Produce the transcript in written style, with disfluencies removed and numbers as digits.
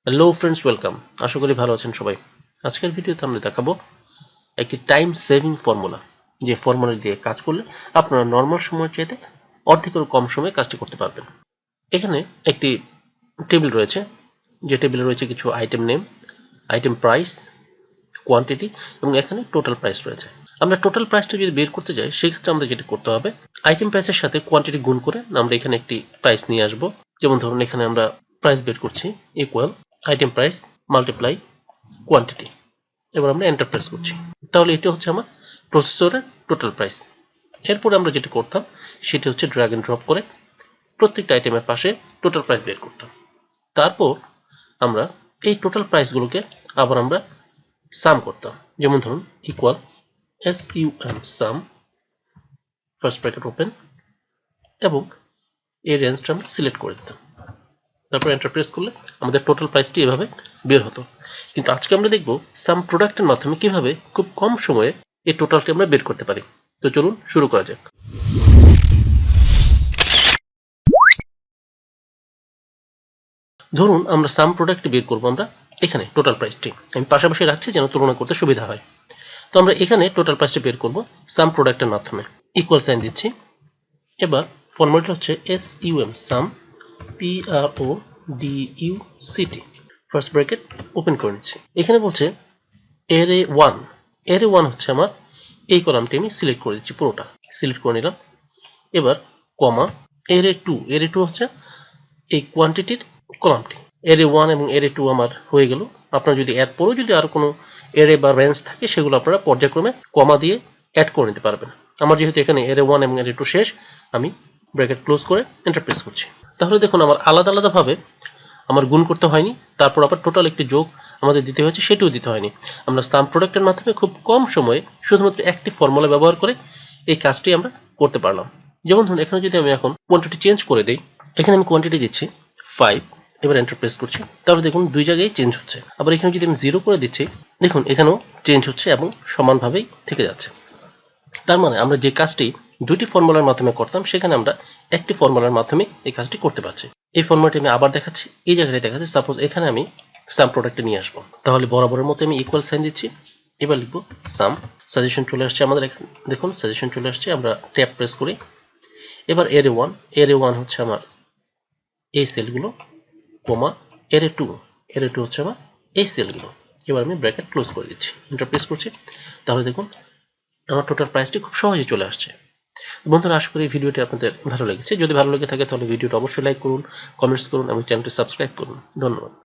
Hello friends, welcome. আশা করি ভালো আছেন সবাই। আজকের ভিডিওতে আমরা দেখাবো একটি টাইম সেভিং ফর্মুলা, যে ফর্মুলা দিয়ে কাজ করলে আপনারা নর্মাল সময়ের চাইতে অর্ধেকেরও কম সময়ে কাজটি করতে পারবেন। এখানে একটি টেবিল রয়েছে, যে টেবিলে রয়েছে কিছু item name, item price, quantity এবং এখানে টোটাল প্রাইস রয়েছে। আমরা টোটাল প্রাইসটা যদি বের করতে যাই, সেক্ষেত্রে আমরা যেটা করতে হবে, আইটেম প্রাইসের সাথে কোয়ান্টিটি গুণ করে আমরা এখানে একটি প্রাইস নিয়ে আসবো। যেমন ধরুন, এখানে আমরা প্রাইস বের করছি equal item price multiply quantity. এবার আমরা এন্টার প্রেস করছি। তাহলে এটা হচ্ছে আমার প্রসেসরের টোটাল প্রাইস। এরপরে আমরা যেটা করতাম সেটা হচ্ছে ড্র্যাগ এন্ড ড্রপ করে প্রত্যেকটা আইটেমের পাশে টোটাল প্রাইস বের করতাম। তারপর আমরা এই টোটাল প্রাইসগুলোকে আবার আমরা সাম করতাম। যেমন ধরুন ইকুয়াল SUM সাম, ফার্স্ট ব্র্যাকেট ওপেন, এবং এই রেঞ্জটা আমরা সিলেক্ট করে দিতাম। তারপর এন্টার প্রেস করলে আমাদের টোটাল প্রাইসটি এভাবে বের হতো। কিন্তু আজকে আমরা দেখব সাম প্রোডাক্টের মাধ্যমে কিভাবে খুব কম সময়ে এই টোটালটি আমরা বের করতে পারি। তো চলুন শুরু করা যাক। ধরুন আমরা সাম প্রোডাক্টটি বের করবো আমরা এখানে টোটাল প্রাইসটি আমি পাশাপাশি রাখছি যেন তুলনা করতে সুবিধা হয়। তো আমরা এখানে টোটাল প্রাইসটি বের করব সাম প্রোডাক্টের মাধ্যমে। ইকুয়াল সাইন দিচ্ছি। এবার ফর্মুলাটা হচ্ছে SUM সাম, PRODUCT, ফার্স্ট ব্র্যাকেট ওপেন করে নিচ্ছি। এখানে বলছে এরে 1, এরে 1 হচ্ছে আমার এই কলামটি আমি সিলেক্ট করে দিচ্ছি, পুরোটা সিলেক্ট করে নিলাম। এবার কমা এরে 2, এরে 2 হচ্ছে এই কোয়ান্টিটির কলামটি। এরে 1 এবং এরে 2 আমার হয়ে গেল। আপনারা যদি এরপরও যদি আরো কোনো এরে বা রেঞ্জ থাকে সেগুলো আপনারা পর্যায়ক্রমে কমা দিয়ে অ্যাড করে নিতে পারবেন। আমার যেহেতু এখানে এরে 1 এবং এরে 2 শেষ, আমি ব্র্যাকেট ক্লোজ করে এন্টার প্রেস করছি। তাহলে দেখুন আমার আলাদা আলাদাভাবে আমার গুণ করতে হয়নি, তারপর আবার টোটাল একটি যোগ আমাদের দিতে হয়েছে, সেটিও দিতে হয়নি। আমরা সাম প্রোডাক্টের মাধ্যমে খুব কম সময়ে শুধুমাত্র একটি ফর্মুলা ব্যবহার করে এই কাজটি আমরা করতে পারলাম। যেমন ধরুন এখানে যদি আমি এখন কোয়ান্টিটি চেঞ্জ করে দিই, এখানে আমি কোয়ান্টিটি দিচ্ছি 5, এবার এন্টার প্রেস করছি। তাহলে দেখুন দুই জায়গায় চেঞ্জ হচ্ছে। আবার এখানে যদি আমি 0 করে দিচ্ছি, দেখুন এখানেও চেঞ্জ হচ্ছে এবং সমানভাবেই থেকে যাচ্ছে। তার মানে আমরা যে কাজটি দুইটি ফর্মুলার মাধ্যমে করতাম, সেখানে আমরা একটি ফর্মুলার মাধ্যমে এই কাজটি করতে পারছি। এই ফর্মুলাটি আমি আবার দেখাচ্ছি, এই জায়গায় দেখাচ্ছি। সাপোজ এখানে আমি সাম প্রোডাক্টে নিয়ে আসবো, তাহলে বরাবরের মতো আমি ইকুয়াল সাইন দিচ্ছি। এবার লিখবো সাম, সাজেশন চলে আসছে আমাদের। দেখুন সাজেশন চলে আসছে, আমরা ট্যাব প্রেস করি। এবার এরে 1, এরে 1 হচ্ছে আমার এই সেলগুলো, কমা এরে 2, এরে 2 হচ্ছে আমার এই সেলগুলো। এবার আমি ব্র্যাকেট ক্লোজ করে দিচ্ছি, এন্টার প্রেস করছি। তাহলে দেখুন আমার টোটাল প্রাইসটি খুব সহজেই চলে আসছে। বন্ধুরা, আশা করি ভিডিওটি আপনাদের ভালো লেগেছে। যদি ভালো লেগে থাকে তাহলে ভিডিওটা অবশ্যই লাইক করুন, কমেন্টস করুন এবং চ্যানেলটি সাবস্ক্রাইব করুন। ধন্যবাদ।